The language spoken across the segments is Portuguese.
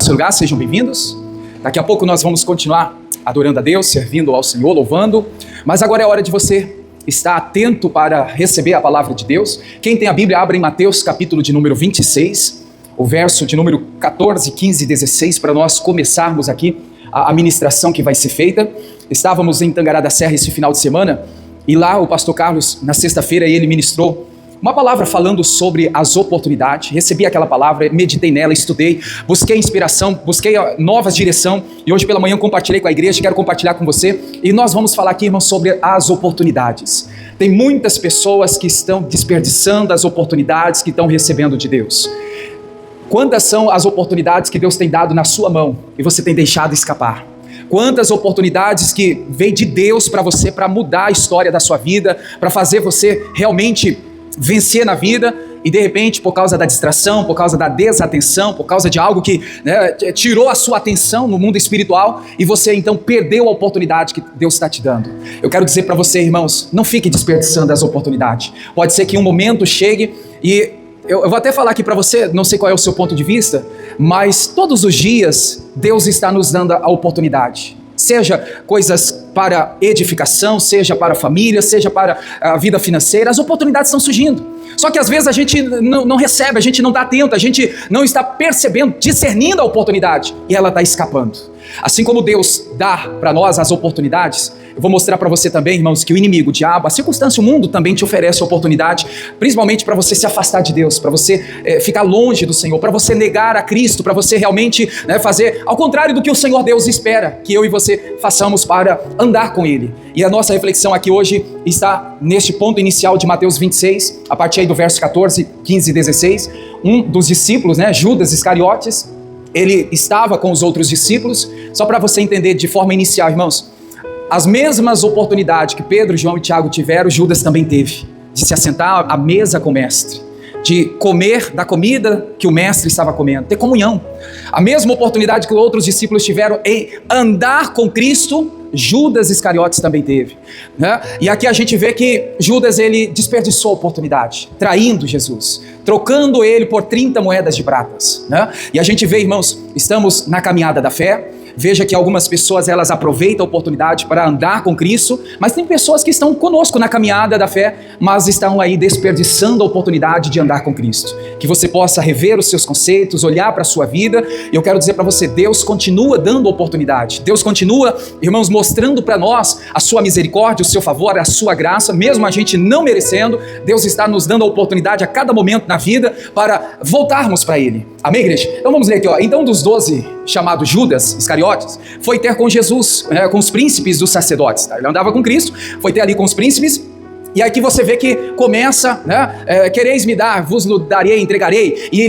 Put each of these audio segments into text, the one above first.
Lugar, sejam bem-vindos. Daqui a pouco nós vamos continuar adorando a Deus, servindo ao Senhor, louvando, mas agora é hora de você estar atento para receber a palavra de Deus. Quem tem a Bíblia, abra em Mateus capítulo de número 26, o verso de número 14, 15 e 16, para nós começarmos aqui a ministração que vai ser feita. Estávamos em Tangará da Serra esse final de semana, e lá o pastor Carlos, na sexta-feira, ele ministrou uma palavra falando sobre as oportunidades. Recebi aquela palavra, meditei nela, estudei, busquei inspiração, busquei novas direção, e hoje pela manhã compartilhei com a igreja, quero compartilhar com você, e nós vamos falar aqui, irmãos, sobre as oportunidades. Tem muitas pessoas que estão desperdiçando as oportunidades que estão recebendo de Deus. Quantas são as oportunidades que Deus tem dado na sua mão e você tem deixado escapar? Quantas oportunidades que veio de Deus para você, para mudar a história da sua vida, para fazer você realmente vencer na vida, e de repente, por causa da distração, por causa da desatenção, por causa de algo que tirou a sua atenção no mundo espiritual, e você então perdeu a oportunidade que Deus está te dando. Eu quero dizer para você, irmãos, não fique desperdiçando as oportunidades. Pode ser que um momento chegue, e eu vou até falar aqui para você, não sei qual é o seu ponto de vista, mas todos os dias Deus está nos dando a oportunidade. Seja coisas para edificação, seja para a família, seja para a vida financeira, as oportunidades estão surgindo. Só que às vezes a gente não recebe, a gente não está atento, a gente não está percebendo, discernindo a oportunidade, e ela está escapando. Assim como Deus dá para nós as oportunidades, eu vou mostrar para você também, irmãos, que o inimigo, o diabo, a circunstância, o mundo também te oferece oportunidade, principalmente para você se afastar de Deus, para você ficar longe do Senhor, para você negar a Cristo, para você realmente fazer ao contrário do que o Senhor Deus espera que eu e você façamos para andar com Ele. E a nossa reflexão aqui hoje está neste ponto inicial de Mateus 26, a partir aí do verso 14, 15 e 16. Um dos discípulos, Judas Iscariotes, ele estava com os outros discípulos. Só para você entender de forma inicial, irmãos, as mesmas oportunidades que Pedro, João e Tiago tiveram, Judas também teve, de se assentar à mesa com o mestre, de comer da comida que o mestre estava comendo, ter comunhão. A mesma oportunidade que outros discípulos tiveram em andar com Cristo, Judas Iscariotes também teve, E aqui a gente vê que Judas, ele desperdiçou a oportunidade, traindo Jesus, trocando ele por 30 moedas de pratas, E a gente vê, irmãos, estamos na caminhada da fé. Veja que algumas pessoas, elas aproveitam a oportunidade para andar com Cristo, mas tem pessoas que estão conosco na caminhada da fé, mas estão aí desperdiçando a oportunidade de andar com Cristo. Que você possa rever os seus conceitos, olhar para a sua vida, e eu quero dizer para você, Deus continua dando oportunidade. Deus continua, irmãos, mostrando para nós a sua misericórdia, o seu favor, a sua graça, mesmo a gente não merecendo. Deus está nos dando a oportunidade a cada momento na vida para voltarmos para Ele. Amém, igreja? Então vamos ler aqui, Então dos 12, chamado Judas Iscariotes, foi ter com Jesus, com os príncipes dos sacerdotes. Ele andava com Cristo, foi ter ali com os príncipes, e aqui você vê que começa, quereis me dar, vos darei, entregarei, e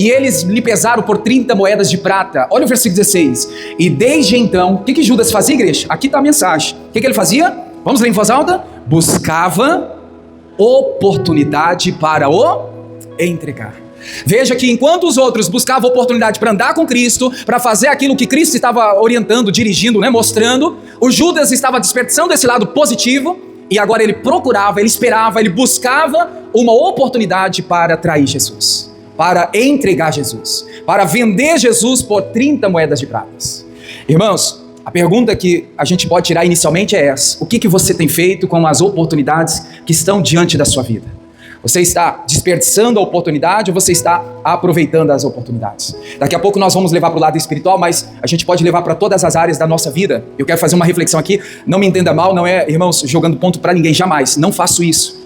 eles lhe pesaram por 30 moedas de prata. Olha o versículo 16. E desde então, o que Judas fazia, igreja? Aqui está a mensagem. O que ele fazia? Vamos ler em voz alta? Buscava oportunidade para o entregar. Veja que enquanto os outros buscavam oportunidade para andar com Cristo, para fazer aquilo que Cristo estava orientando, dirigindo, mostrando, o Judas estava desperdiçando esse lado positivo, e agora ele procurava, ele esperava, ele buscava uma oportunidade para trair Jesus, para entregar Jesus, para vender Jesus por 30 moedas de pratas. Irmãos, a pergunta que a gente pode tirar inicialmente é essa: o que você tem feito com as oportunidades que estão diante da sua vida? Você está desperdiçando a oportunidade ou você está aproveitando as oportunidades? Daqui a pouco nós vamos levar para o lado espiritual, mas a gente pode levar para todas as áreas da nossa vida. Eu quero fazer uma reflexão aqui, não me entenda mal, não é, irmãos, jogando ponto para ninguém, jamais, não faço isso,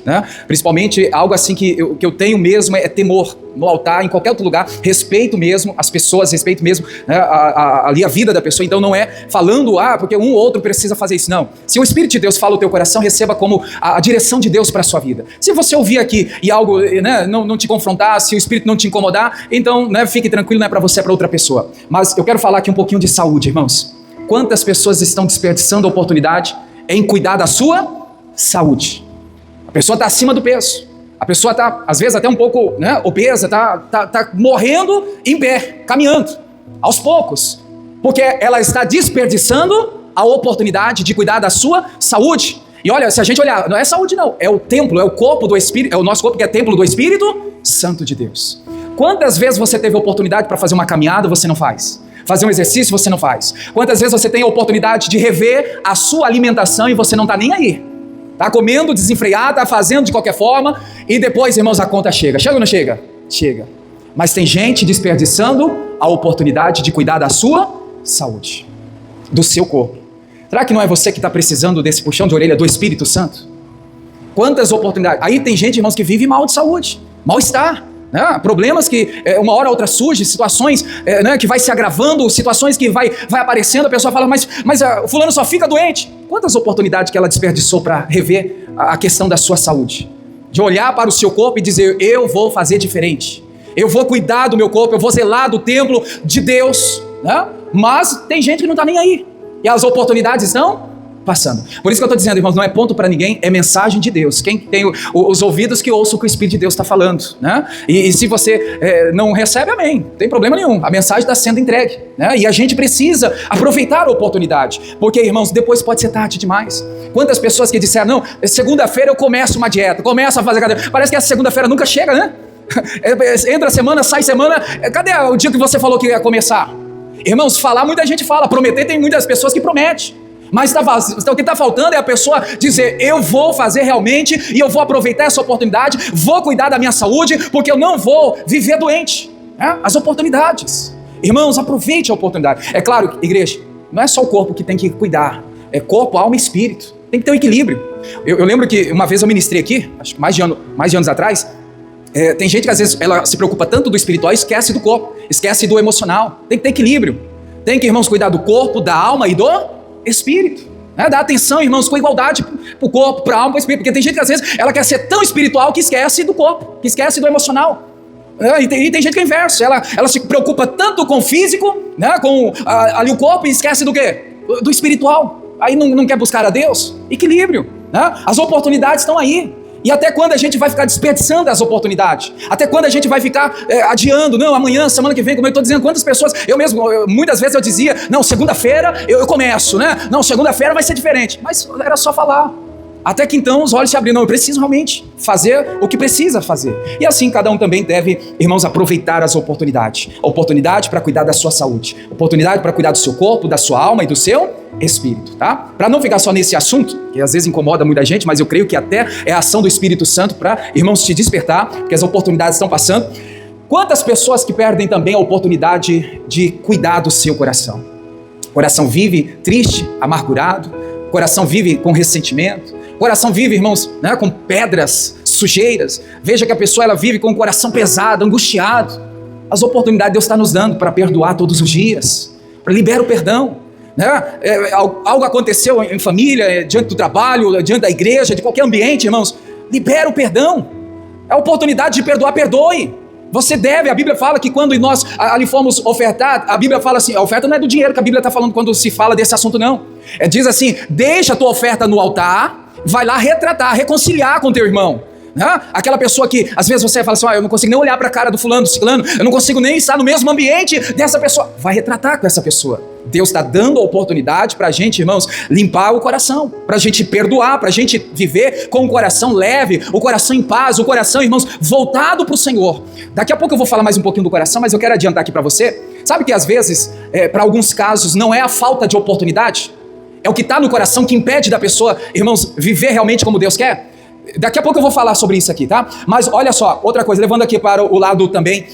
Principalmente algo assim que eu tenho mesmo é temor no altar, em qualquer outro lugar, respeito mesmo as pessoas, respeito mesmo ali a vida da pessoa. Então não é falando, porque um ou outro precisa fazer isso, não. Se o Espírito de Deus fala o teu coração, receba como a direção de Deus para a sua vida. Se você ouvir aqui e algo não te confrontar, se o Espírito não te incomodar, então fique tranquilo, não é para você, é para outra pessoa. Mas eu quero falar aqui um pouquinho de saúde, irmãos. Quantas pessoas estão desperdiçando a oportunidade em cuidar da sua saúde? A pessoa está acima do peso, a pessoa está, às vezes, até um pouco obesa, está morrendo em pé, caminhando, aos poucos, porque ela está desperdiçando a oportunidade de cuidar da sua saúde. E olha, se a gente olhar, não é saúde não, é o templo, é o corpo do Espírito, é o nosso corpo que é templo do Espírito Santo de Deus. Quantas vezes você teve a oportunidade para fazer uma caminhada, você não faz? Fazer um exercício, você não faz? Quantas vezes você tem a oportunidade de rever a sua alimentação e você não está nem aí? Está comendo desenfreado, está fazendo de qualquer forma, e depois, irmãos, a conta chega. Chega ou não chega? Chega. Mas tem gente desperdiçando a oportunidade de cuidar da sua saúde, do seu corpo. Será que não é você que está precisando desse puxão de orelha do Espírito Santo? Quantas oportunidades? Aí tem gente, irmãos, que vive mal de saúde, mal-estar, né? Problemas que uma hora ou outra surgem, situações né, que vai se agravando, situações que vai aparecendo, a pessoa fala, mas o fulano só fica doente. Quantas oportunidades que ela desperdiçou para rever a questão da sua saúde? De olhar para o seu corpo e dizer, eu vou fazer diferente, eu vou cuidar do meu corpo, eu vou zelar do templo de Deus, né? Mas tem gente que não está nem aí, e as oportunidades estão passando. Por isso que eu estou dizendo, irmãos, não é ponto para ninguém, é mensagem de Deus. Quem tem os ouvidos que ouça o que o Espírito de Deus está falando, né? E se você não recebe, amém, não tem problema nenhum, a mensagem está sendo entregue, né? E a gente precisa aproveitar a oportunidade, porque, irmãos, depois pode ser tarde demais. Quantas pessoas que disseram, não, segunda-feira eu começo uma dieta, começo a fazer academia, parece que essa segunda-feira nunca chega, né? Entra semana, sai semana, cadê o dia que você falou que ia começar? Irmãos, falar muita gente fala, prometer tem muitas pessoas que prometem. Mas o que está faltando é a pessoa dizer, eu vou fazer realmente e eu vou aproveitar essa oportunidade, vou cuidar da minha saúde, porque eu não vou viver doente. As oportunidades. Irmãos, aproveite a oportunidade. É claro, igreja, não é só o corpo que tem que cuidar, é corpo, alma e espírito. Tem que ter um equilíbrio. Eu lembro que uma vez eu ministrei aqui, acho que mais de anos atrás, tem gente que às vezes ela se preocupa tanto do espiritual e esquece do corpo, esquece do emocional. Tem que ter equilíbrio. Tem que, irmãos, cuidar do corpo, da alma e do espírito, né? Dá atenção, irmãos, com igualdade para o corpo, para a alma, para o espírito, porque tem gente que às vezes ela quer ser tão espiritual que esquece do corpo, que esquece do emocional, e tem gente que é o inverso, ela se preocupa tanto com o físico, né? Com ali o corpo, e esquece do quê? Do espiritual, aí não quer buscar a Deus. Equilíbrio, né? As oportunidades estão aí. E até quando a gente vai ficar desperdiçando as oportunidades? Até quando a gente vai ficar adiando? Não, amanhã, semana que vem, como eu estou dizendo, quantas pessoas, muitas vezes eu dizia, não, segunda-feira eu começo, né? Não, segunda-feira vai ser diferente. Mas era só falar. Até que então os olhos se abriram, não, eu preciso realmente fazer o que precisa fazer. E assim cada um também deve, irmãos, aproveitar as oportunidades. A oportunidade para cuidar da sua saúde, oportunidade para cuidar do seu corpo, da sua alma e do seu espírito, tá? Para não ficar só nesse assunto, que às vezes incomoda muita gente, mas eu creio que até é a ação do Espírito Santo para, irmãos, te despertar, porque as oportunidades estão passando. Quantas pessoas que perdem também a oportunidade de cuidar do seu coração? O coração vive triste, amargurado, o coração vive com ressentimento, o coração vive, irmãos, né, com pedras, sujeiras. Veja que a pessoa ela vive com o coração pesado, angustiado. As oportunidades Deus está nos dando para perdoar todos os dias, para liberar o perdão. Né? Algo aconteceu em família, diante do trabalho, diante da igreja, de qualquer ambiente, irmãos, libera o perdão. É a oportunidade de perdoar, perdoe. Você deve, a Bíblia fala que quando nós ali fomos ofertar, a Bíblia fala assim, a oferta não é do dinheiro que a Bíblia está falando quando se fala desse assunto não. Diz assim, deixa a tua oferta no altar, vai lá retratar, reconciliar com o teu irmão. Aquela pessoa que às vezes você fala assim, eu não consigo nem olhar para a cara do fulano, do ciclano, eu não consigo nem estar no mesmo ambiente dessa pessoa. Vai retratar com essa pessoa. Deus está dando a oportunidade para a gente, irmãos, limpar o coração, para a gente perdoar, para a gente viver com o coração leve, o coração em paz, o coração, irmãos, voltado para o Senhor. Daqui a pouco eu vou falar mais um pouquinho do coração, mas eu quero adiantar aqui para você. Sabe que às vezes, para alguns casos, não é a falta de oportunidade, é o que está no coração que impede da pessoa, irmãos, viver realmente como Deus quer? Daqui a pouco eu vou falar sobre isso aqui, tá? Mas olha só, outra coisa, levando aqui para o lado também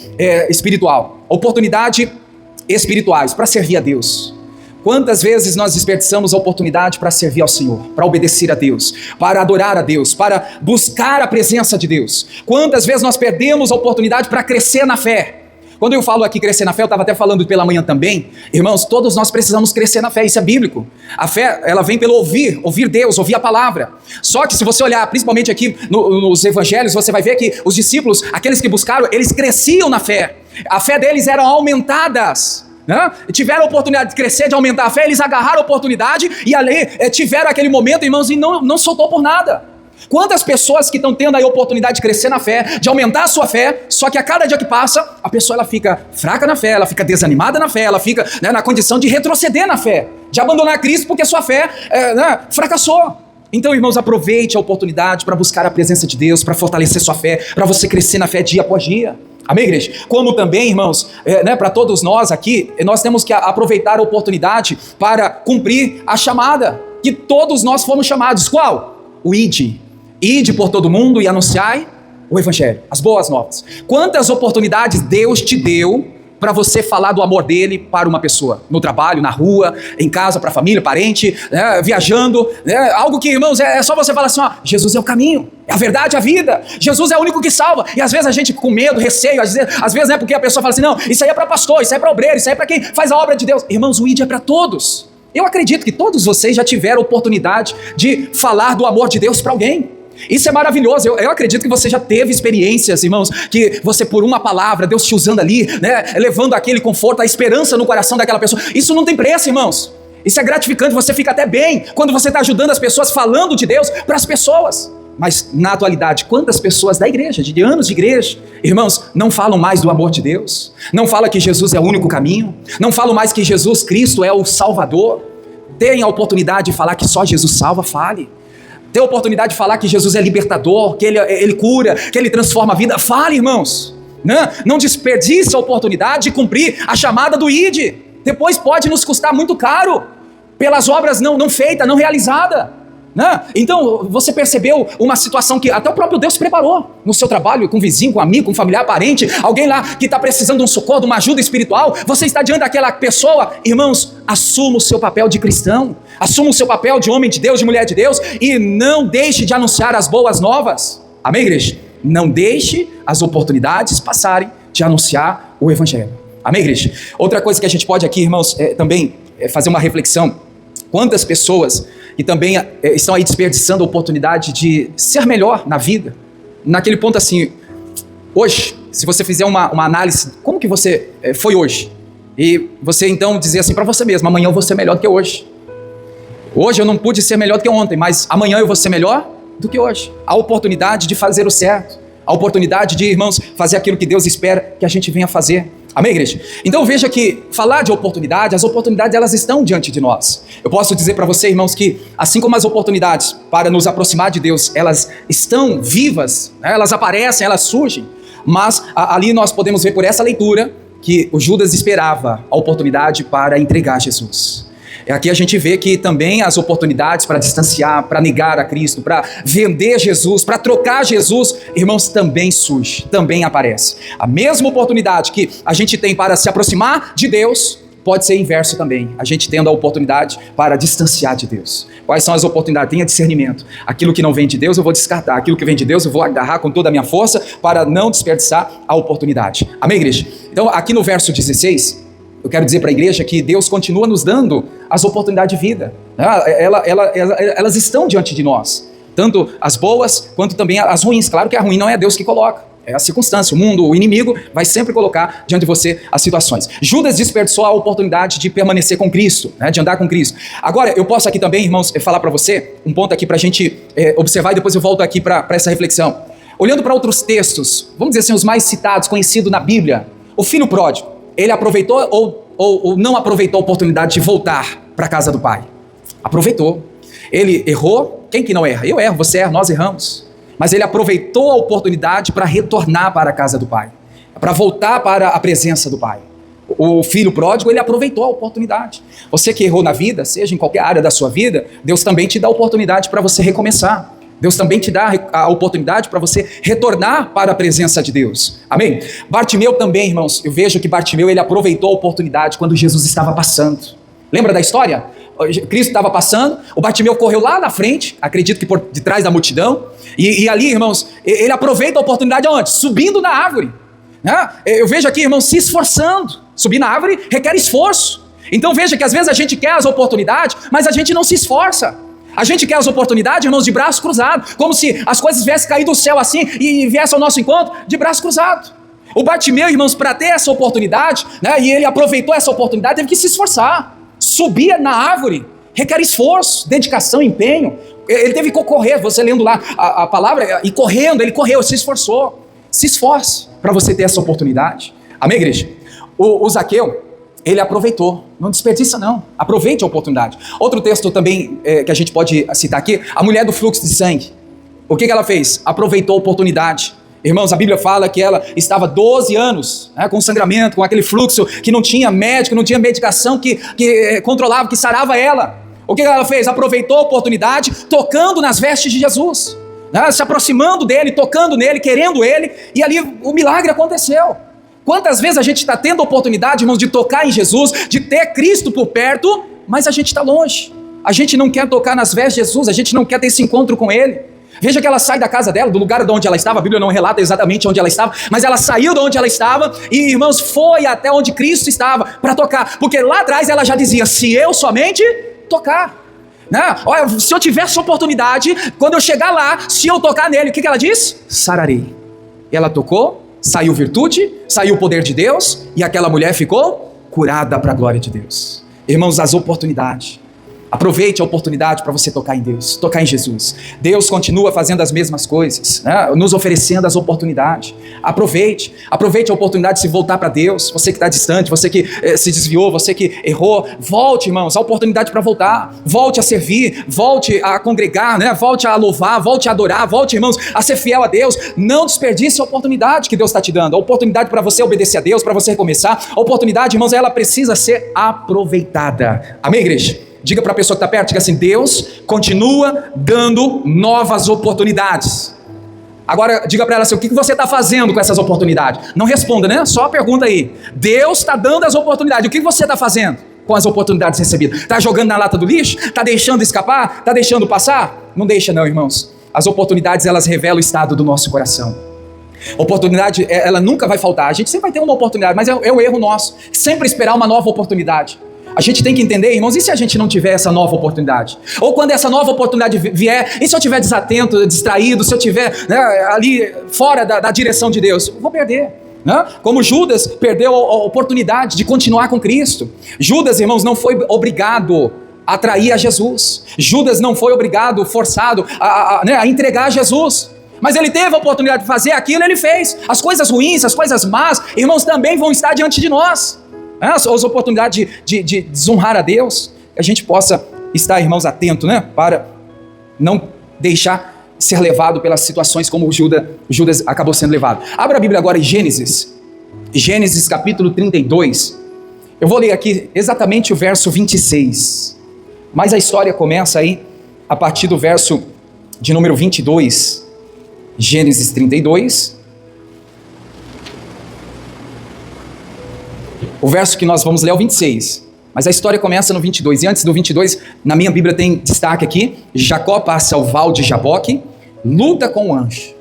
espiritual. Oportunidade espirituais para servir a Deus. Quantas vezes nós desperdiçamos a oportunidade para servir ao Senhor, para obedecer a Deus, para adorar a Deus, para buscar a presença de Deus? Quantas vezes nós perdemos a oportunidade para crescer na fé? Quando eu falo aqui crescer na fé, eu estava até falando pela manhã também, irmãos, todos nós precisamos crescer na fé, isso é bíblico. A fé, ela vem pelo ouvir Deus, ouvir a palavra. Só que se você olhar, principalmente aqui nos evangelhos, você vai ver que os discípulos, aqueles que buscaram, eles cresciam na fé. A fé deles eram aumentadas. Né? Tiveram a oportunidade de crescer, de aumentar a fé, eles agarraram a oportunidade e ali tiveram aquele momento, irmãos, e não soltou por nada. Quantas pessoas que estão tendo aí a oportunidade de crescer na fé, de aumentar a sua fé, só que a cada dia que passa, a pessoa ela fica fraca na fé, ela fica desanimada na fé, ela fica, né, na condição de retroceder na fé, de abandonar Cristo porque sua fé fracassou. Então, irmãos, aproveite a oportunidade para buscar a presença de Deus, para fortalecer sua fé, para você crescer na fé dia após dia. Amém, igreja? Como também, irmãos, para todos nós aqui, nós temos que aproveitar a oportunidade para cumprir a chamada que todos nós fomos chamados. Qual? O ide. Ide por todo mundo e anunciai o evangelho, as boas novas. Quantas oportunidades Deus te deu para você falar do amor dele para uma pessoa, no trabalho, na rua, em casa, para a família, parente, né, viajando, né, algo que, irmãos, é só você falar assim, ó, Jesus é o caminho, é a verdade, a vida, Jesus é o único que salva. E às vezes a gente com medo, receio, às vezes porque a pessoa fala assim, não, isso aí é para pastor, isso aí é para obreiro, isso aí é para quem faz a obra de Deus. Irmãos, o ID é para todos. Eu acredito que todos vocês já tiveram oportunidade de falar do amor de Deus para alguém. Isso é maravilhoso, eu acredito que você já teve experiências, irmãos, que você por uma palavra, Deus te usando ali, né, levando aquele conforto, a esperança no coração daquela pessoa. Isso não tem preço, irmãos. Isso é gratificante, você fica até bem quando você está ajudando as pessoas, falando de Deus para as pessoas. Mas na atualidade, quantas pessoas da igreja, de anos de igreja, irmãos, não falam mais do amor de Deus, não falam que Jesus é o único caminho, não falam mais que Jesus Cristo é o Salvador. Tem a oportunidade de falar que só Jesus salva, fale. Ter a oportunidade de falar que Jesus é libertador, que ele cura, que ele transforma a vida. Fale, irmãos. Não desperdice a oportunidade de cumprir a chamada do ID. Depois pode nos custar muito caro pelas obras não feitas, não realizadas. Então, você percebeu uma situação que até o próprio Deus preparou no seu trabalho, com um vizinho, com um amigo, com um familiar, parente, alguém lá que está precisando de um socorro, de uma ajuda espiritual. Você está diante daquela pessoa, irmãos, assuma o seu papel de cristão, assuma o seu papel de homem de Deus, de mulher de Deus, e não deixe de anunciar as boas novas. Amém, igreja? Não deixe as oportunidades passarem de anunciar o evangelho. Amém, igreja? Outra coisa que a gente pode aqui, irmãos, também fazer uma reflexão. Quantas pessoas que também estão aí desperdiçando a oportunidade de ser melhor na vida, naquele ponto assim, hoje, se você fizer uma análise, como que você foi hoje? E você então dizer assim para você mesmo, amanhã eu vou ser melhor do que hoje. Hoje eu não pude ser melhor do que ontem, mas amanhã eu vou ser melhor do que hoje. A oportunidade de fazer o certo, a oportunidade de, irmãos, fazer aquilo que Deus espera que a gente venha fazer. Amém, igreja? Então veja que falar de oportunidade, as oportunidades elas estão diante de nós. Eu posso dizer para você, irmãos, que assim como as oportunidades para nos aproximar de Deus, elas estão vivas, né? Elas aparecem, elas surgem, mas ali nós podemos ver por essa leitura que o Judas esperava a oportunidade para entregar Jesus. Aqui a gente vê que também as oportunidades para distanciar, para negar a Cristo, para vender Jesus, para trocar Jesus, irmãos, também surge, também aparece. A mesma oportunidade que a gente tem para se aproximar de Deus, pode ser inverso também. A gente tendo a oportunidade para distanciar de Deus. Quais são as oportunidades? Tenha discernimento. Aquilo que não vem de Deus eu vou descartar. Aquilo que vem de Deus eu vou agarrar com toda a minha força para não desperdiçar a oportunidade. Amém, igreja? Então aqui no verso 16... eu quero dizer para a igreja que Deus continua nos dando as oportunidades de vida. Elas estão diante de nós. Tanto as boas, quanto também as ruins. Claro que a ruim não é Deus que coloca. É a circunstância. O mundo, o inimigo, vai sempre colocar diante de você as situações. Judas desperdiçou a oportunidade de permanecer com Cristo, né, de andar com Cristo. Agora, eu posso aqui também, irmãos, falar para você, um ponto aqui para a gente observar, e depois eu volto aqui para essa reflexão. Olhando para outros textos, vamos dizer assim, os mais citados, conhecidos na Bíblia, o filho pródigo. Ele aproveitou ou não aproveitou a oportunidade de voltar para a casa do pai? Aproveitou. Ele errou. Quem que não erra? Eu erro, você erra, nós erramos. Mas ele aproveitou a oportunidade para retornar para a casa do pai, para voltar para a presença do pai. O filho pródigo, ele aproveitou a oportunidade. Você que errou na vida, seja em qualquer área da sua vida, Deus também te dá a oportunidade para você recomeçar. Deus também te dá a oportunidade para você retornar para a presença de Deus. Amém? Bartimeu também, irmãos, eu vejo que Bartimeu, ele aproveitou a oportunidade quando Jesus estava passando. Lembra da história? Cristo estava passando, o Bartimeu correu lá na frente, acredito que por detrás da multidão, e ali, irmãos, ele aproveita a oportunidade aonde? Subindo na árvore. Eu vejo aqui, irmãos, se esforçando. Subir na árvore requer esforço. Então veja que às vezes a gente quer as oportunidades, mas a gente não se esforça. A gente quer as oportunidades, irmãos, de braço cruzado, como se as coisas viessem cair do céu assim e viessem ao nosso encontro de braço cruzado. O Bartimeu, irmãos, para ter essa oportunidade, né, e ele aproveitou essa oportunidade, teve que se esforçar. Subir na árvore requer esforço, dedicação, empenho. Ele teve que correr, você lendo lá a palavra, e correndo, ele correu, se esforçou. Se esforce para você ter essa oportunidade. Amém, igreja? O Zaqueu, ele aproveitou, não desperdiça não, aproveite a oportunidade. Outro texto também que a gente pode citar aqui, a mulher do fluxo de sangue. O que ela fez? Aproveitou a oportunidade. Irmãos, a Bíblia fala que ela estava 12 anos com sangramento, com aquele fluxo, que não tinha médico, não tinha medicação que controlava, que sarava ela. O que ela fez? Aproveitou a oportunidade, tocando nas vestes de Jesus, se aproximando dele, tocando nele, querendo ele, e ali o milagre aconteceu. Quantas vezes a gente está tendo a oportunidade, irmãos, de tocar em Jesus, de ter Cristo por perto, mas a gente está longe. A gente não quer tocar nas vestes de Jesus, a gente não quer ter esse encontro com ele. Veja que ela sai da casa dela, do lugar de onde ela estava, a Bíblia não relata exatamente onde ela estava, mas ela saiu de onde ela estava e, irmãos, foi até onde Cristo estava para tocar, porque lá atrás ela já dizia, se eu somente tocar, olha, se eu tiver essa oportunidade, quando eu chegar lá, se eu tocar nele, o que ela diz? Sararei. E ela tocou, saiu virtude, saiu o poder de Deus, e aquela mulher ficou curada para a glória de Deus. Irmãos, as oportunidades. Aproveite a oportunidade para você tocar em Deus, tocar em Jesus. Deus continua fazendo as mesmas coisas, nos oferecendo as oportunidades. Aproveite a oportunidade de se voltar para Deus. Você que está distante, você que se desviou, você que errou, volte, irmãos, a oportunidade para voltar. Volte a servir, volte a congregar, volte a louvar, volte a adorar, volte, irmãos, a ser fiel a Deus. Não desperdice a oportunidade que Deus está te dando, a oportunidade para você obedecer a Deus, para você recomeçar. A oportunidade, irmãos, ela precisa ser aproveitada. Amém, igreja? Diga para a pessoa que está perto, diga assim, Deus continua dando novas oportunidades. Agora, diga para ela assim, o que você está fazendo com essas oportunidades? Não responda, só a pergunta aí. Deus está dando as oportunidades, o que você está fazendo com as oportunidades recebidas? Está jogando na lata do lixo? Está deixando escapar? Está deixando passar? Não deixa não, irmãos. As oportunidades, elas revelam o estado do nosso coração. Oportunidade, ela nunca vai faltar. A gente sempre vai ter uma oportunidade, mas é o erro nosso. Sempre esperar uma nova oportunidade. A gente tem que entender, irmãos, e se a gente não tiver essa nova oportunidade? Ou quando essa nova oportunidade vier, e se eu estiver desatento, distraído, se eu estiver ali fora da direção de Deus? Eu vou perder. Como Judas perdeu a oportunidade de continuar com Cristo. Judas, irmãos, não foi obrigado a trair a Jesus. Judas não foi obrigado, forçado a entregar a Jesus. Mas ele teve a oportunidade de fazer aquilo, ele fez. As coisas ruins, as coisas más, irmãos, também vão estar diante de nós. As oportunidades de desonrar a Deus, que a gente possa estar, irmãos, atento, para não deixar ser levado pelas situações como Judas acabou sendo levado. Abra a Bíblia agora em Gênesis capítulo 32, eu vou ler aqui exatamente o verso 26, mas a história começa aí a partir do verso de número 22, Gênesis 32, o verso que nós vamos ler é o 26, mas a história começa no 22, e antes do 22, na minha Bíblia tem destaque aqui, Jacó passa ao val de Jaboque, luta com o anjo.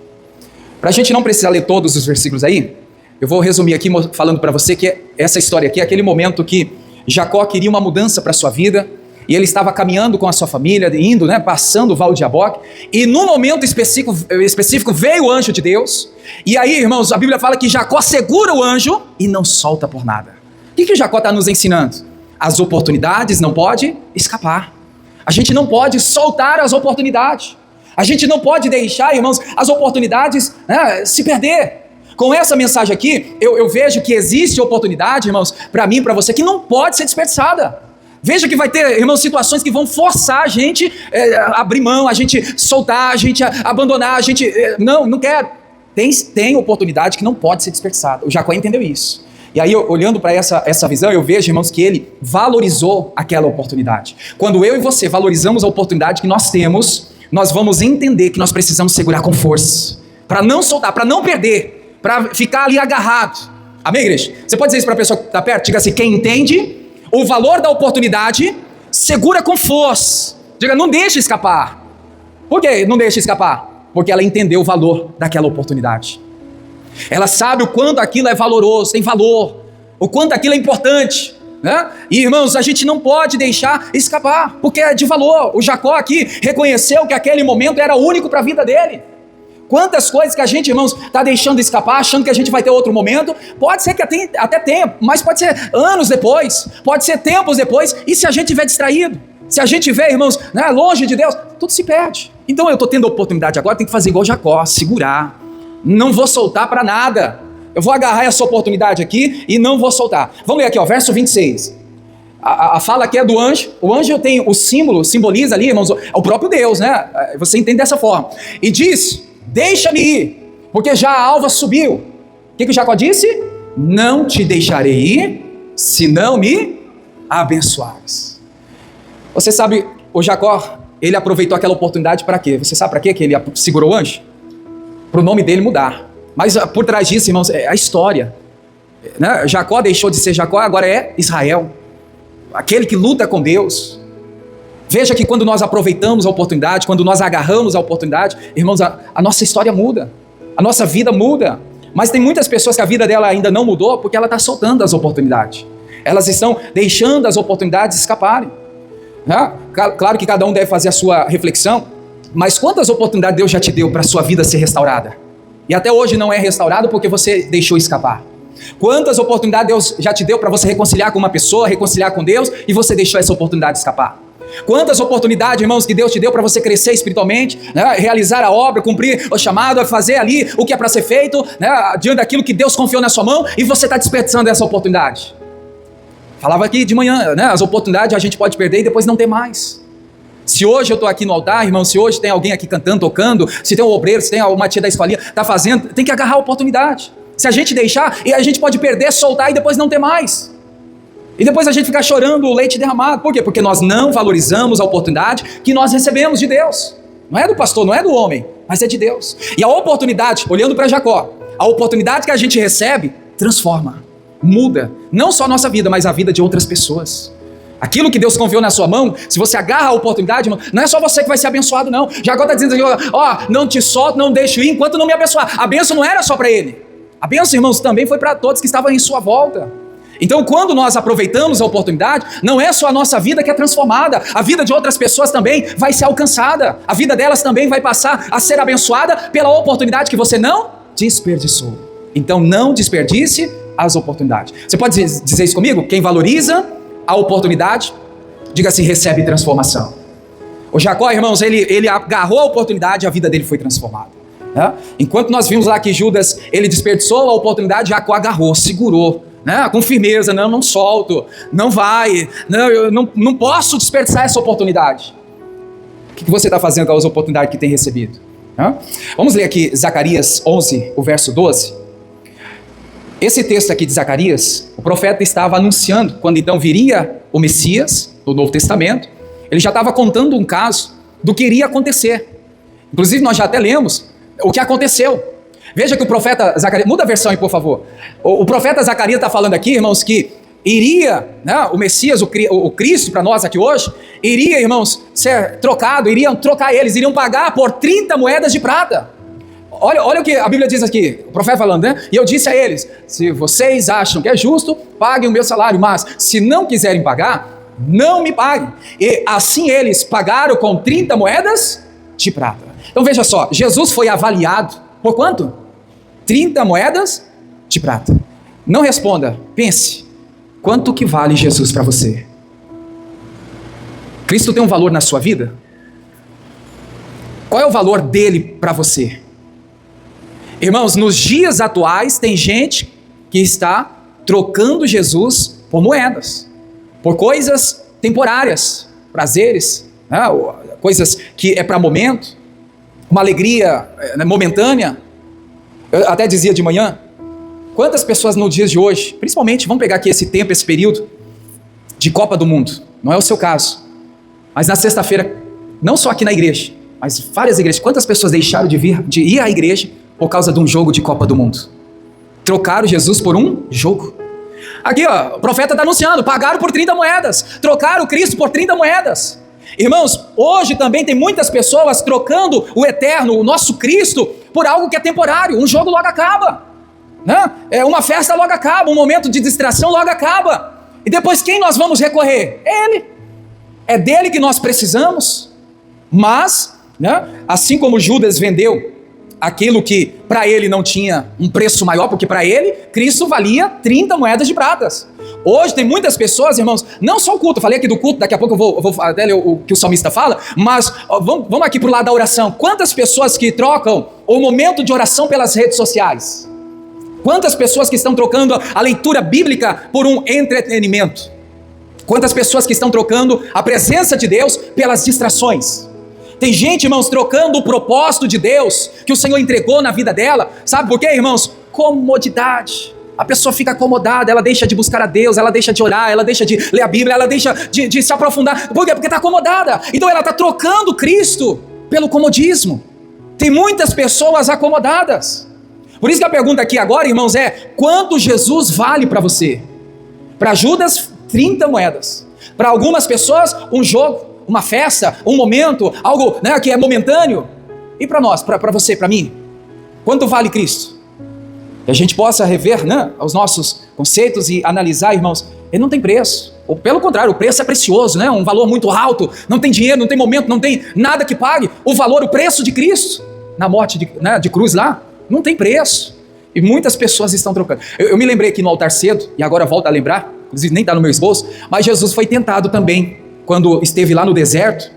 Para a gente não precisar ler todos os versículos aí, eu vou resumir aqui falando para você que essa história aqui é aquele momento que Jacó queria uma mudança para a sua vida, e ele estava caminhando com a sua família, indo, passando o val de Jaboque, e num momento específico veio o anjo de Deus, e aí, irmãos, a Bíblia fala que Jacó segura o anjo e não solta por nada. O que Jacó está nos ensinando? As oportunidades não podem escapar. A gente não pode soltar as oportunidades. A gente não pode deixar, irmãos, as oportunidades se perder. Com essa mensagem aqui, eu vejo que existe oportunidade, irmãos, para mim e para você, que não pode ser desperdiçada. Veja que vai ter, irmãos, situações que vão forçar a gente a abrir mão, a gente soltar, a gente abandonar, a gente... Não quero. Tem oportunidade que não pode ser desperdiçada. O Jacó entendeu isso. E aí, olhando para essa visão, eu vejo, irmãos, que ele valorizou aquela oportunidade. Quando eu e você valorizamos a oportunidade que nós temos, nós vamos entender que nós precisamos segurar com força, para não soltar, para não perder, para ficar ali agarrado. Amém, igreja? Você pode dizer isso para a pessoa que está perto? Diga assim, quem entende o valor da oportunidade, segura com força. Diga, não deixe escapar. Por que não deixe escapar? Porque ela entendeu o valor daquela oportunidade. Ela sabe o quanto aquilo é valoroso, tem valor, o quanto aquilo é importante, E irmãos, a gente não pode deixar escapar, porque é de valor. O Jacó aqui reconheceu que aquele momento era único para a vida dele. Quantas coisas que a gente, irmãos, está deixando escapar, achando que a gente vai ter outro momento, pode ser que até tenha, mas pode ser anos depois, pode ser tempos depois, e se a gente estiver distraído? Se a gente vê, irmãos, né, longe de Deus, tudo se perde. Então eu estou tendo a oportunidade agora, tenho que fazer igual Jacó, segurar. Não vou soltar para nada. Eu vou agarrar essa oportunidade aqui e não vou soltar. Vamos ler aqui, ó, verso 26. A fala aqui é do anjo. O anjo tem o símbolo, simboliza ali, irmãos, é o próprio Deus, né? Você entende dessa forma. E diz, deixa-me ir, porque já a alva subiu. O que Jacó disse? Não te deixarei ir, se não me abençoares. Você sabe, o Jacó, ele aproveitou aquela oportunidade para quê? Você sabe para quê que ele segurou o anjo? Para o nome dele mudar. Mas por trás disso, irmãos, é a história. Né? Jacó deixou de ser Jacó, agora é Israel. Aquele que luta com Deus. Veja que quando nós aproveitamos a oportunidade, quando nós agarramos a oportunidade, irmãos, a nossa história muda, a nossa vida muda. Mas tem muitas pessoas que a vida dela ainda não mudou porque ela está soltando as oportunidades. Elas estão deixando as oportunidades escaparem. Né? Claro que cada um deve fazer a sua reflexão, mas quantas oportunidades Deus já te deu para a sua vida ser restaurada? E até hoje não é restaurado porque você deixou escapar. Quantas oportunidades Deus já te deu para você reconciliar com uma pessoa, reconciliar com Deus, e você deixou essa oportunidade escapar? Quantas oportunidades, irmãos, que Deus te deu para você crescer espiritualmente, né? Realizar a obra, cumprir o chamado, fazer ali o que é para ser feito, né? Diante daquilo que Deus confiou na sua mão, e você está desperdiçando essa oportunidade. Falava aqui de manhã, né? As oportunidades a gente pode perder e depois não ter mais. Se hoje eu estou aqui no altar, irmão, se hoje tem alguém aqui cantando, tocando, se tem um obreiro, se tem uma tia da escolinha, está fazendo, tem que agarrar a oportunidade. Se a gente deixar, e a gente pode perder, soltar e depois não ter mais. E depois a gente ficar chorando o leite derramado. Por quê? Porque nós não valorizamos a oportunidade que nós recebemos de Deus. Não é do pastor, não é do homem, mas é de Deus. E a oportunidade, olhando para Jacó, a oportunidade que a gente recebe, transforma, muda, não só a nossa vida, mas a vida de outras pessoas. Aquilo que Deus confiou na sua mão, se você agarra a oportunidade, irmão, não é só você que vai ser abençoado, não. Jacó está dizendo assim, ó, não te solto, não deixo ir enquanto não me abençoar. A bênção não era só para ele. A bênção, irmãos, também foi para todos que estavam em sua volta. Então, quando nós aproveitamos a oportunidade, não é só a nossa vida que é transformada, a vida de outras pessoas também vai ser alcançada, a vida delas também vai passar a ser abençoada pela oportunidade que você não desperdiçou. Então, não desperdice as oportunidades. Você pode dizer isso comigo? Quem valoriza a oportunidade, diga assim, recebe transformação. O Jacó, irmãos, ele agarrou a oportunidade e a vida dele foi transformada. Enquanto nós vimos lá que Judas, ele desperdiçou a oportunidade, Jacó agarrou, segurou, né? Com firmeza, não solto, não vai, eu não posso desperdiçar essa oportunidade. O que você está fazendo com as oportunidades que tem recebido? Vamos ler aqui Zacarias 11, o verso 12. Esse texto aqui de Zacarias, o profeta estava anunciando, quando então viria o Messias, no Novo Testamento, ele já estava contando um caso do que iria acontecer. Inclusive nós já até lemos o que aconteceu. Veja que o profeta Zacarias, muda a versão aí por favor, o profeta Zacarias está falando aqui, irmãos, que iria, né, o Messias, o Cristo para nós aqui hoje, iria, irmãos, ser trocado, iriam trocar eles, iriam pagar por 30 moedas de prata. Olha o que a Bíblia diz aqui, o profeta falando, né? E eu disse a eles, se vocês acham que é justo, paguem o meu salário, mas se não quiserem pagar, não me paguem. E assim eles pagaram com 30 moedas de prata. Então veja só, Jesus foi avaliado por quanto? 30 moedas de prata. Não responda, pense, quanto que vale Jesus para você? Cristo tem um valor na sua vida? Qual é o valor dele para você? Irmãos, nos dias atuais tem gente que está trocando Jesus por moedas, por coisas temporárias, prazeres, né? Coisas que é para momento, uma alegria momentânea. Eu até dizia de manhã, quantas pessoas nos dias de hoje, principalmente, vamos pegar aqui esse tempo, esse período de Copa do Mundo, não é o seu caso, mas na sexta-feira, não só aqui na igreja, mas várias igrejas, quantas pessoas deixaram de ir à igreja por causa de um jogo de Copa do Mundo? Trocaram Jesus por um jogo. Aqui, ó, o profeta está anunciando, pagaram por 30 moedas, trocaram o Cristo por 30 moedas. Irmãos, hoje também tem muitas pessoas trocando o eterno, o nosso Cristo, por algo que é temporário. Um jogo logo acaba, né? Uma festa logo acaba, um momento de distração logo acaba. E depois quem nós vamos recorrer? Ele. É dele que nós precisamos. Mas, né, assim como Judas vendeu aquilo que para ele não tinha um preço maior, porque para ele Cristo valia 30 moedas de pratas. Hoje tem muitas pessoas, irmãos, não só o culto, falei aqui do culto, daqui a pouco eu vou até ler o que o salmista fala, mas ó, vamos aqui para o lado da oração. Quantas pessoas que trocam o momento de oração pelas redes sociais? Quantas pessoas que estão trocando a leitura bíblica por um entretenimento? Quantas pessoas que estão trocando a presença de Deus pelas distrações? Tem gente, irmãos, trocando o propósito de Deus que o Senhor entregou na vida dela. Sabe por quê, irmãos? Comodidade. A pessoa fica acomodada, ela deixa de buscar a Deus, ela deixa de orar, ela deixa de ler a Bíblia, ela deixa de se aprofundar. Por quê? Porque está acomodada. Então ela está trocando Cristo pelo comodismo. Tem muitas pessoas acomodadas. Por isso que a pergunta aqui agora, irmãos, é: quanto Jesus vale para você? Para Judas, 30 moedas. Para algumas pessoas, um jogo, uma festa, um momento, algo, né, que é momentâneo. E para nós, para você, para mim, quanto vale Cristo? Que a gente possa rever, né, os nossos conceitos e analisar, irmãos, ele não tem preço. Ou pelo contrário, o preço é precioso, né, um valor muito alto. Não tem dinheiro, não tem momento, não tem nada que pague o valor, o preço de Cristo. Na morte de cruz lá, não tem preço. E muitas pessoas estão trocando. Eu me lembrei aqui no altar cedo, e agora volto a lembrar, inclusive nem está no meu esboço, mas Jesus foi tentado também, quando esteve lá no deserto.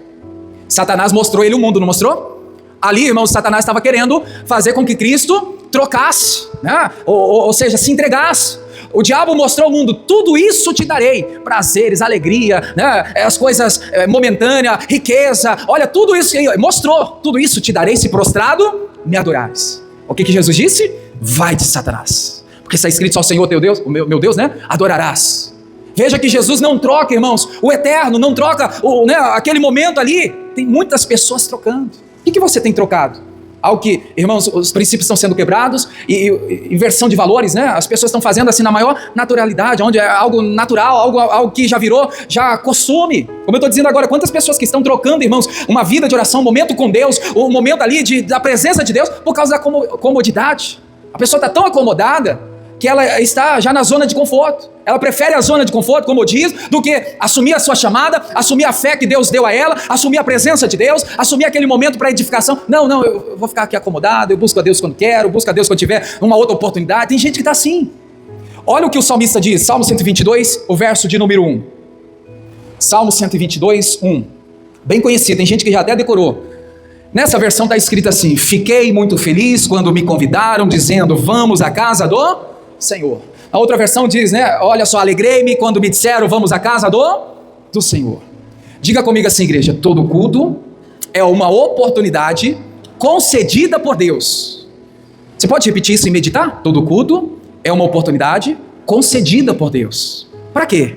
Satanás mostrou ele o mundo, não mostrou? Ali, irmãos, Satanás estava querendo fazer com que Cristo trocasse, né? Ou seja, se entregasse. O diabo mostrou ao mundo: tudo isso te darei, prazeres, alegria, né? As coisas momentâneas, riqueza, olha, tudo isso, mostrou, tudo isso te darei se prostrado me adorares. O que Jesus disse? Vai de Satanás, porque está escrito: ao Senhor teu Deus, o meu Deus, né, adorarás. Veja que Jesus não troca, irmãos, o eterno, não troca aquele momento ali. Tem muitas pessoas trocando. O que você tem trocado? Algo que, irmãos, os princípios estão sendo quebrados e inversão de valores, né? As pessoas estão fazendo assim na maior naturalidade, onde é algo natural, algo que já virou, já costume. Como eu estou dizendo agora, quantas pessoas que estão trocando, irmãos, uma vida de oração, um momento com Deus, um momento ali da presença de Deus, por causa da comodidade. A pessoa está tão acomodada que ela está já na zona de conforto. Ela prefere a zona de conforto, como eu disse, do que assumir a sua chamada, assumir a fé que Deus deu a ela, assumir a presença de Deus, assumir aquele momento para edificação. Não, eu vou ficar aqui acomodado, eu busco a Deus quando quero, busco a Deus quando tiver uma outra oportunidade. Tem gente que está assim. Olha o que o salmista diz, Salmo 122, o verso de número 1. Salmo 122, 1. Bem conhecido, tem gente que já até decorou. Nessa versão está escrito assim: fiquei muito feliz quando me convidaram, dizendo, vamos à casa do Senhor. A outra versão diz, né, olha só, alegrei-me quando me disseram, vamos à casa do Senhor. Diga comigo assim, igreja: todo culto é uma oportunidade concedida por Deus. Você pode repetir isso e meditar? Todo culto é uma oportunidade concedida por Deus. Para quê?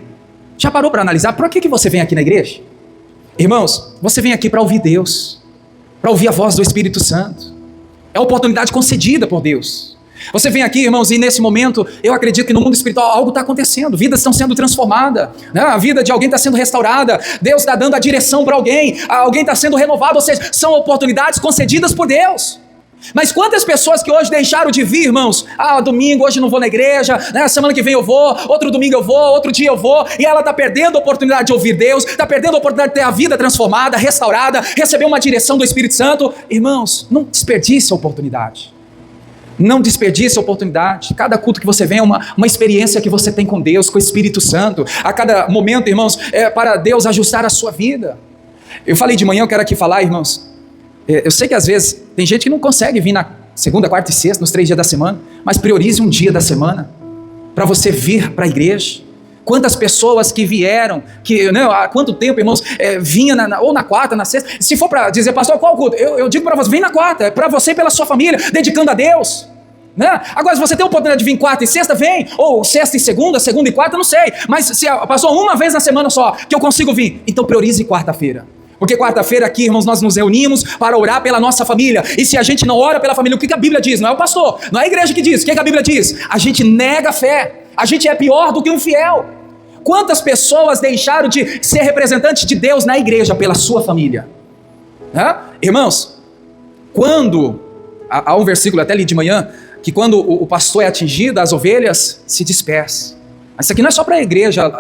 Já parou para analisar? Para que você vem aqui na igreja? Irmãos, você vem aqui para ouvir Deus, para ouvir a voz do Espírito Santo. É uma oportunidade concedida por Deus. Você vem aqui, irmãos, e nesse momento, eu acredito que no mundo espiritual algo está acontecendo, vidas estão sendo transformadas, né? A vida de alguém está sendo restaurada, Deus está dando a direção para alguém está sendo renovado, ou seja, são oportunidades concedidas por Deus. Mas quantas pessoas que hoje deixaram de vir, irmãos? Domingo, hoje não vou na igreja, né? Semana que vem eu vou, outro domingo eu vou, outro dia eu vou, e ela está perdendo a oportunidade de ouvir Deus, está perdendo a oportunidade de ter a vida transformada, restaurada, receber uma direção do Espírito Santo. Irmãos, não desperdice a oportunidade. Não desperdice a oportunidade. Cada culto que você vem é uma experiência que você tem com Deus, com o Espírito Santo. A cada momento, irmãos, é para Deus ajustar a sua vida. Eu falei de manhã, eu quero aqui falar, irmãos. Eu sei que às vezes tem gente que não consegue vir na segunda, quarta e sexta, nos 3 dias da semana, mas priorize um dia da semana para você vir para a igreja. Quantas pessoas que vieram, há quanto tempo, irmãos, vinha ou na quarta, na sexta. Se for para dizer, pastor, qual culto? Eu digo para você, vem na quarta, é para você e pela sua família, dedicando a Deus. Né? Agora, se você tem a oportunidade de vir quarta e sexta, vem, ou sexta e segunda e quarta, não sei. Mas se passou uma vez na semana só que eu consigo vir, então priorize quarta-feira. Porque quarta-feira aqui, irmãos, nós nos reunimos para orar pela nossa família. E se a gente não ora pela família, o que a Bíblia diz? Não é o pastor, não é a igreja que diz. O que a Bíblia diz? A gente nega a fé. A gente é pior do que um fiel. Quantas pessoas deixaram de ser representantes de Deus na igreja pela sua família? Irmãos, quando... Há um versículo, até li de manhã, que quando o pastor é atingido, as ovelhas se dispersam. Mas isso aqui não é só para a igreja,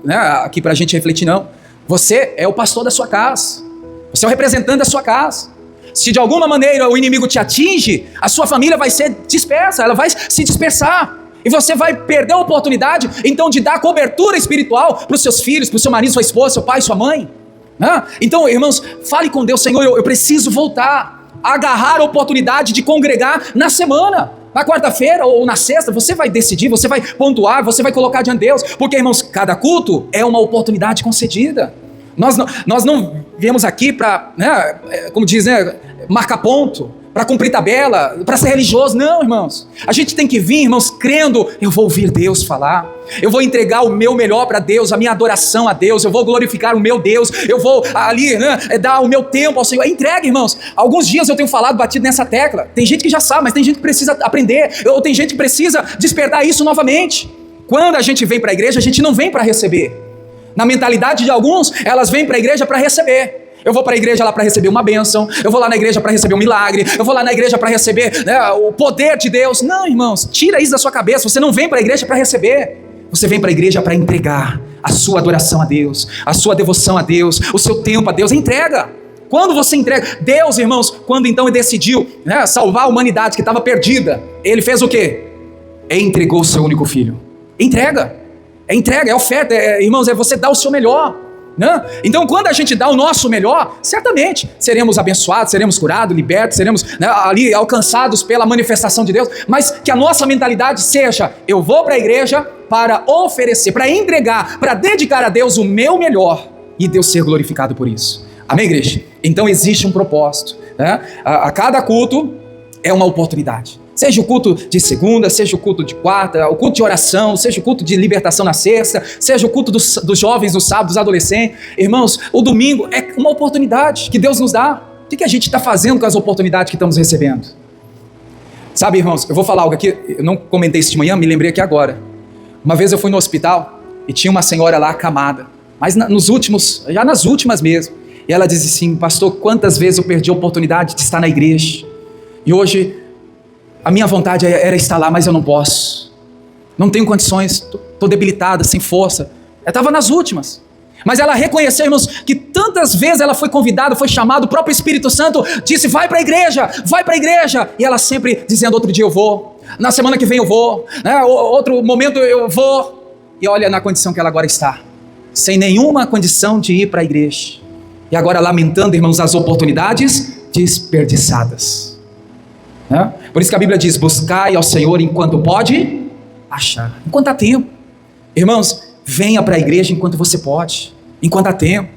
né, aqui para a gente refletir, não. Você é o pastor da sua casa. Você é o representante da sua casa. Se de alguma maneira o inimigo te atinge, a sua família vai ser dispersa, ela vai se dispersar. E você vai perder a oportunidade, então, de dar cobertura espiritual para os seus filhos, para o seu marido, sua esposa, seu pai, sua mãe. Então, irmãos, fale com Deus: Senhor, eu preciso voltar a agarrar a oportunidade de congregar na semana, na quarta-feira ou na sexta. Você vai decidir, você vai pontuar, você vai colocar diante de Deus, porque, irmãos, cada culto é uma oportunidade concedida. Nós não viemos aqui para, como diz, marcar ponto, para cumprir tabela, para ser religioso. Não, irmãos, a gente tem que vir, irmãos, crendo: eu vou ouvir Deus falar, eu vou entregar o meu melhor para Deus, a minha adoração a Deus, eu vou glorificar o meu Deus, eu vou ali, dar o meu tempo ao Senhor. Entregue, irmãos. Alguns dias eu tenho falado, batido nessa tecla. Tem gente que já sabe, mas tem gente que precisa aprender, ou tem gente que precisa despertar isso novamente. Quando a gente vem para a igreja, a gente não vem para receber. Na mentalidade de alguns, elas vêm para a igreja para receber. Eu vou para a igreja lá para receber uma bênção, eu vou lá na igreja para receber um milagre, eu vou lá na igreja para receber o poder de Deus. Não, irmãos, tira isso da sua cabeça. Você não vem para a igreja para receber, você vem para a igreja para entregar a sua adoração a Deus, a sua devoção a Deus, o seu tempo a Deus. Entrega. Quando você entrega, Deus, irmãos, quando então ele decidiu salvar a humanidade que estava perdida, ele fez o quê? Entregou o seu único filho. Entrega, é oferta, irmãos, é você dar o seu melhor. Então, quando a gente dá o nosso melhor, certamente seremos abençoados, seremos curados, libertos, seremos ali alcançados pela manifestação de Deus. Mas que a nossa mentalidade seja: eu vou para a igreja para oferecer, para entregar, para dedicar a Deus o meu melhor, e Deus ser glorificado por isso. Amém, igreja? Então existe um propósito, a cada culto é uma oportunidade. Seja o culto de segunda, seja o culto de quarta, o culto de oração, seja o culto de libertação na sexta, seja o culto dos jovens no sábado, dos adolescentes. Irmãos, o domingo é uma oportunidade que Deus nos dá. O que a gente está fazendo com as oportunidades que estamos recebendo? Sabe, irmãos, eu vou falar algo aqui, eu não comentei isso de manhã, me lembrei aqui agora. Uma vez eu fui no hospital e tinha uma senhora lá acamada, mas já nas últimas mesmo. E ela disse assim: pastor, quantas vezes eu perdi a oportunidade de estar na igreja, e hoje a minha vontade era estar lá, mas eu não posso, não tenho condições, estou debilitada, sem força. Eu estava nas últimas, mas ela reconheceu, irmãos, que tantas vezes ela foi convidada, foi chamada, o próprio Espírito Santo disse: vai para a igreja, e ela sempre dizendo: outro dia eu vou, na semana que vem eu vou, outro momento eu vou. E olha na condição que ela agora está, sem nenhuma condição de ir para a igreja, e agora lamentando, irmãos, as oportunidades desperdiçadas. Por isso que a Bíblia diz: buscai ao Senhor enquanto pode achar, enquanto há tempo. Irmãos, venha para a igreja enquanto você pode, enquanto há tempo.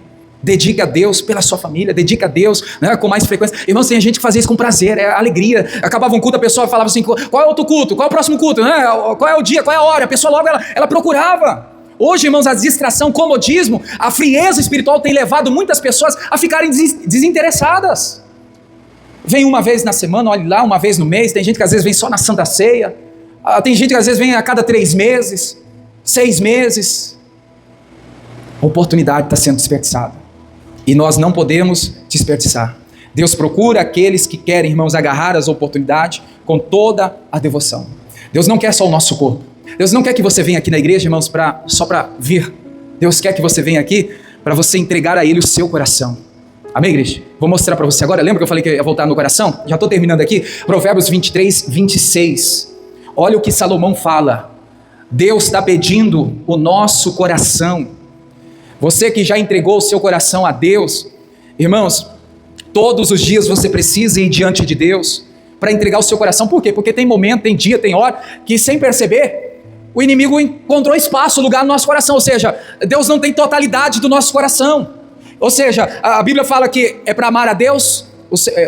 Dedique a Deus pela sua família, dedique a Deus com mais frequência. Irmãos, tem gente que fazia isso com prazer, é alegria. Acabava um culto, a pessoa falava assim: qual é o outro culto? Qual é o próximo culto? Qual é o dia? Qual é a hora? A pessoa logo ela procurava. Hoje, irmãos, a distração, o comodismo, a frieza espiritual tem levado muitas pessoas a ficarem desinteressadas. Vem uma vez na semana, olhe lá, uma vez no mês. Tem gente que às vezes vem só na Santa Ceia. Tem gente que às vezes vem a cada 3 meses, 6 meses. A oportunidade está sendo desperdiçada, e nós não podemos desperdiçar. Deus procura aqueles que querem, irmãos, agarrar as oportunidades com toda a devoção. Deus não quer só o nosso corpo. Deus não quer que você venha aqui na igreja, irmãos, só para vir. Deus quer que você venha aqui para você entregar a Ele o seu coração. Amém, igreja? Vou mostrar para você agora. Lembra que eu falei que ia voltar no coração? Já estou terminando aqui. Provérbios 23, 26. Olha o que Salomão fala. Deus está pedindo o nosso coração. Você que já entregou o seu coração a Deus, irmãos, todos os dias você precisa ir diante de Deus para entregar o seu coração. Por quê? Porque tem momento, tem dia, tem hora que, sem perceber, o inimigo encontrou espaço, lugar no nosso coração. Ou seja, Deus não tem totalidade do nosso coração. Ou seja, a Bíblia fala que é para amar a Deus,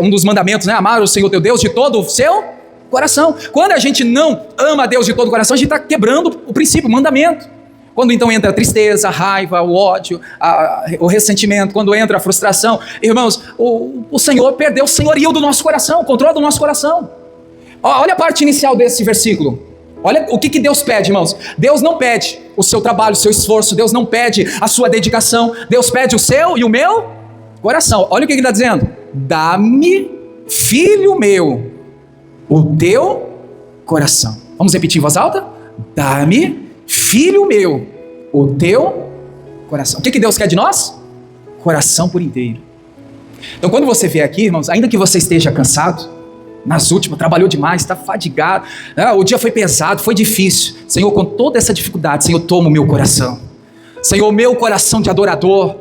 um dos mandamentos, amar o Senhor teu Deus de todo o seu coração. Quando a gente não ama a Deus de todo o coração, a gente está quebrando o princípio, o mandamento. Quando então entra a tristeza, a raiva, o ódio, o ressentimento, quando entra a frustração, irmãos, o Senhor perdeu o senhorio do nosso coração, o controle do nosso coração. Olha a parte inicial desse versículo. Olha o que Deus pede, irmãos. Deus não pede o seu trabalho, o seu esforço. Deus não pede a sua dedicação. Deus pede o seu e o meu coração. Olha o que ele está dizendo: dá-me, filho meu, o teu coração. Vamos repetir em voz alta? Dá-me, filho meu, o teu coração. O que Deus quer de nós? Coração por inteiro. Então, quando você vier aqui, irmãos, ainda que você esteja cansado, nas últimas, trabalhou demais, está fadigado, o dia foi pesado, foi difícil. Senhor, com toda essa dificuldade, Senhor, toma o meu coração. Senhor, meu coração de adorador.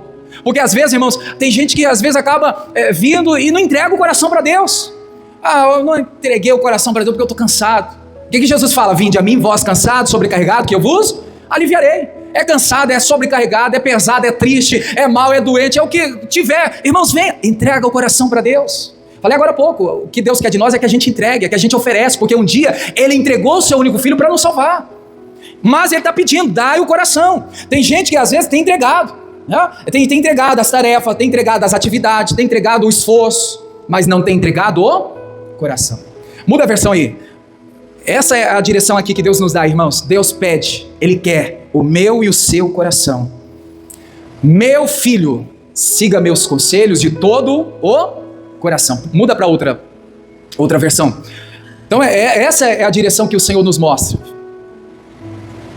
Porque às vezes, irmãos, tem gente que às vezes acaba vindo e não entrega o coração para Deus. Eu não entreguei o coração para Deus porque eu estou cansado. O que Jesus fala? Vinde a mim, vós cansados, sobrecarregados, que eu vos aliviarei. É cansado, é sobrecarregado, é pesado, é triste, é mau, é doente, é o que tiver. Irmãos, venha, entrega o coração para Deus. Falei agora há pouco, o que Deus quer de nós é que a gente entregue, é que a gente oferece, porque um dia Ele entregou o seu único filho para nos salvar. Mas Ele está pedindo, dai o coração. Tem gente que às vezes tem entregado, tem entregado as tarefas, tem entregado as atividades, tem entregado o esforço, mas não tem entregado o coração. Muda a versão aí. Essa é a direção aqui que Deus nos dá, irmãos. Deus pede, Ele quer o meu e o seu coração. Meu filho, siga meus conselhos de todo o coração. Muda para outra versão. Então essa é a direção que o Senhor nos mostra.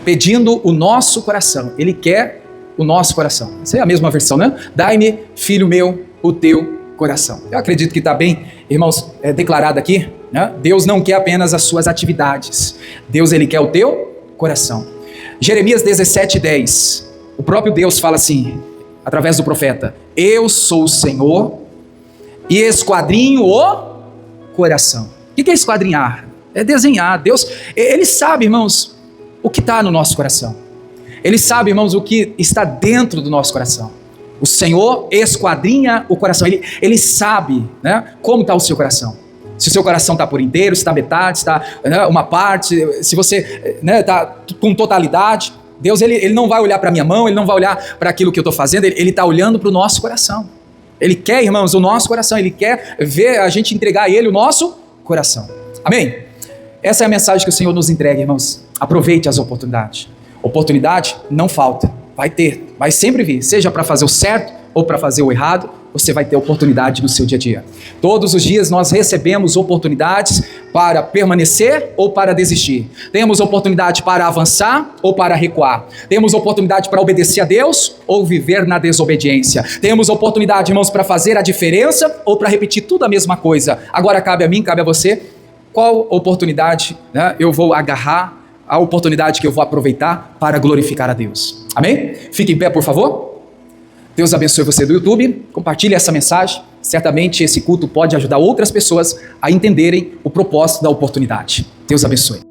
Pedindo o nosso coração. Ele quer o nosso coração. Essa é a mesma versão, né? Dai-me, filho meu, o teu coração. Eu acredito que está bem, irmãos, declarado aqui, né? Deus não quer apenas as suas atividades. Deus, Ele quer o teu coração. Jeremias 17:10. O próprio Deus fala assim, através do profeta: eu sou o Senhor e esquadrinho o coração. O que é esquadrinhar? É desenhar. Deus, Ele sabe, irmãos, o que está no nosso coração. Ele sabe, irmãos, o que está dentro do nosso coração. O Senhor esquadrinha o coração. Ele sabe, né, como está o seu coração. Se o seu coração está por inteiro, se está metade, se está, né, uma parte, se você está com totalidade. Deus, ele não vai olhar para a minha mão, Ele não vai olhar para aquilo que eu estou fazendo, Ele está olhando para o nosso coração. Ele quer, irmãos, o nosso coração. Ele quer ver a gente entregar a Ele o nosso coração. Amém? Essa é a mensagem que o Senhor nos entrega, irmãos. Aproveite as oportunidades. Oportunidade não falta. Vai ter, vai sempre vir. Seja para fazer o certo ou para fazer o errado, você vai ter oportunidade no seu dia a dia. Todos os dias nós recebemos oportunidades para permanecer ou para desistir. Temos oportunidade para avançar ou para recuar. Temos oportunidade para obedecer a Deus ou viver na desobediência. Temos oportunidade, irmãos, para fazer a diferença ou para repetir tudo a mesma coisa. Agora cabe a mim, cabe a você, qual oportunidade, né, eu vou agarrar, a oportunidade que eu vou aproveitar para glorificar a Deus. Amém? Fique em pé, por favor. Deus abençoe você do YouTube, compartilhe essa mensagem. Certamente esse culto pode ajudar outras pessoas a entenderem o propósito da oportunidade. Deus abençoe.